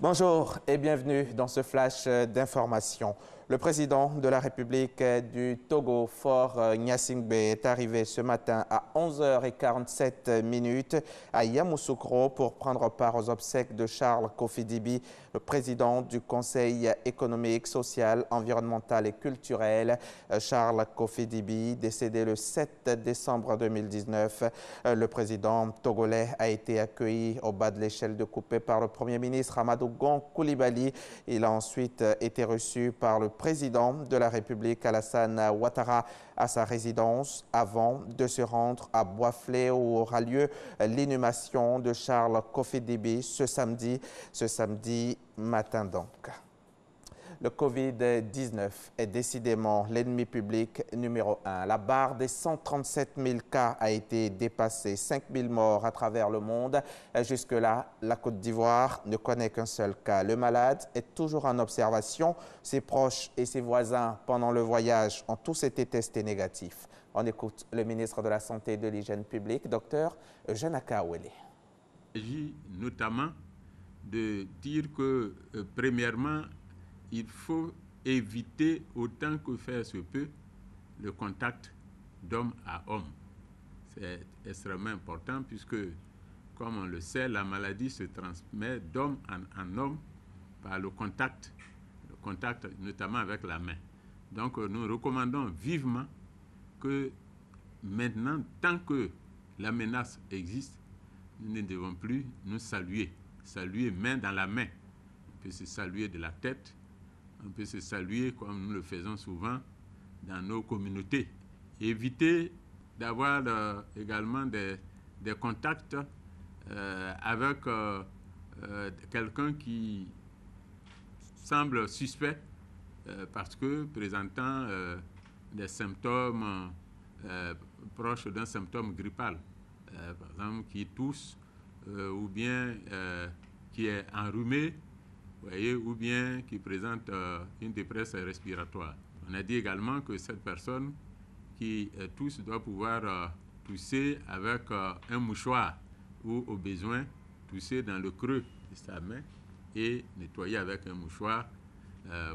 Bonjour et bienvenue dans ce flash d'information. Le président de la République du Togo, Faure Gnassingbé, est arrivé ce matin à 11h47 à Yamoussoukro pour prendre part aux obsèques de Charles Kofi-Dibi, le président du Conseil économique, social, environnemental et culturel. Charles Kofi-Dibi, décédé le 7 décembre 2019, le président togolais a été accueilli au bas de l'échelle de coupé par le Premier ministre Amadou Gon Coulibaly. Il a ensuite été reçu par le président de la République Alassane Ouattara à sa résidence avant de se rendre à Boisflé où aura lieu l'inhumation de Charles Kofi-Dibi ce samedi matin donc. Le Covid-19 est décidément l'ennemi public numéro 1. La barre des 137 000 cas a été dépassée, 5 000 morts à travers le monde. Jusque-là, la Côte d'Ivoire ne connaît qu'un seul cas. Le malade est toujours en observation. Ses proches et ses voisins, pendant le voyage, ont tous été testés négatifs. On écoute le ministre de la Santé et de l'Hygiène publique, Dr Eugène Akaouele. Il s'agit notamment de dire que, premièrement, il faut éviter autant que faire se peut le contact d'homme à homme. C'est extrêmement important puisque, comme on le sait, la maladie se transmet d'homme en homme par le contact notamment avec la main. Donc nous recommandons vivement que maintenant, tant que la menace existe, nous ne devons plus nous saluer main dans la main. On peut se saluer de la tête, on peut se saluer comme nous le faisons souvent dans nos communautés. Éviter d'avoir également des contacts avec quelqu'un qui semble suspect parce que présentant des symptômes proches d'un symptôme grippal, par exemple qui tousse ou bien qui est enrhumé, voyez, ou bien qui présente une détresse respiratoire. On a dit également que cette personne qui tousse doit pouvoir tousser avec un mouchoir ou au besoin tousser dans le creux de sa main et nettoyer avec un mouchoir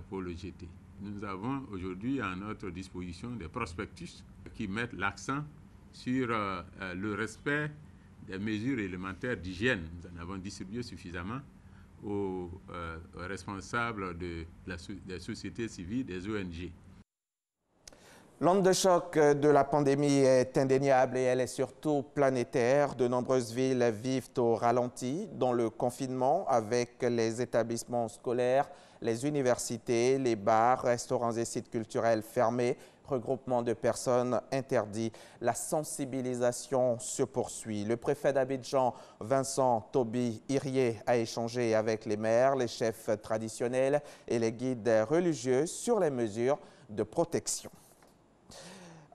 pour le jeter. Nous avons aujourd'hui à notre disposition des prospectus qui mettent l'accent sur le respect des mesures élémentaires d'hygiène. Nous en avons distribué suffisamment aux responsables des sociétés civiles, des ONG. L'onde de choc de la pandémie est indéniable et elle est surtout planétaire. De nombreuses villes vivent au ralenti dans le confinement avec les établissements scolaires, les universités, les bars, restaurants et sites culturels fermés, regroupement de personnes interdits. La sensibilisation se poursuit. Le préfet d'Abidjan, Vincent Toby Irié, a échangé avec les maires, les chefs traditionnels et les guides religieux sur les mesures de protection.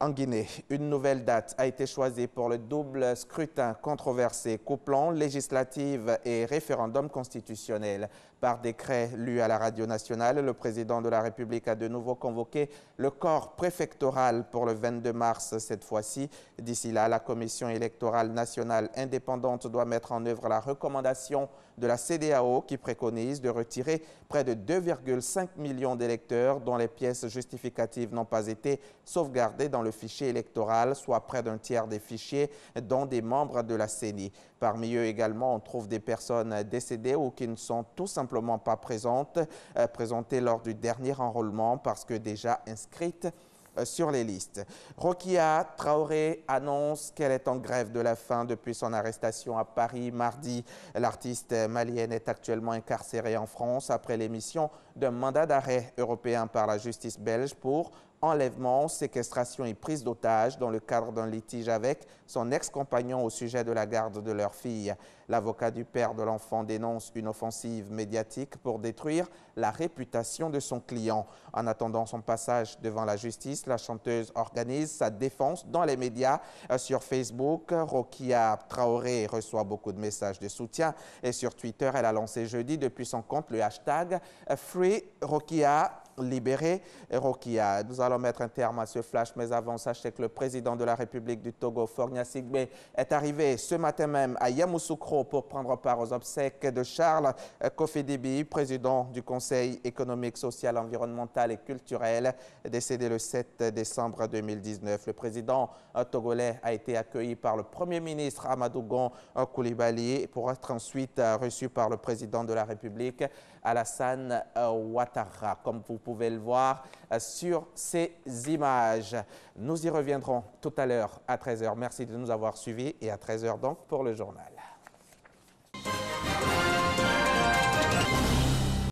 En Guinée, une nouvelle date a été choisie pour le double scrutin controversé couplant législative et référendum constitutionnel. Par décret lu à la radio nationale, le président de la République a de nouveau convoqué le corps préfectoral pour le 22 mars cette fois-ci. D'ici là, la Commission électorale nationale indépendante doit mettre en œuvre la recommandation de la CEDEAO qui préconise de retirer près de 2,5 millions d'électeurs dont les pièces justificatives n'ont pas été sauvegardées dans le fichier électoral, soit près d'un tiers des fichiers, dont des membres de la CENI. Parmi eux également, on trouve des personnes décédées ou qui ne sont tout simplement pas présentées lors du dernier enrôlement parce que déjà inscrites sur les listes. Rokia Traoré annonce qu'elle est en grève de la faim depuis son arrestation à Paris mardi. L'artiste malienne est actuellement incarcérée en France après l'émission d'un mandat d'arrêt européen par la justice belge pour enlèvement, séquestration et prise d'otage dans le cadre d'un litige avec son ex-compagnon au sujet de la garde de leur fille. L'avocat du père de l'enfant dénonce une offensive médiatique pour détruire la réputation de son client. En attendant son passage devant la justice, la chanteuse organise sa défense dans les médias. Sur Facebook, Rokia Traoré reçoit beaucoup de messages de soutien et sur Twitter, elle a lancé jeudi depuis son compte le hashtag Free Rokia libéré. Rokia, nous allons mettre un terme à ce flash, mais avant, sachez que le président de la République du Togo, Faure Gnassingbé, est arrivé ce matin même à Yamoussoukro pour prendre part aux obsèques de Charles Kofi-Dibi, président du Conseil économique, social, environnemental et culturel, décédé le 7 décembre 2019. Le président togolais a été accueilli par le Premier ministre Amadou Gon Coulibaly pour être ensuite reçu par le président de la République, Alassane Ouattara, comme vous pouvez le voir sur ces images. Nous y reviendrons tout à l'heure à 13h. Merci de nous avoir suivis et à 13h donc pour le journal.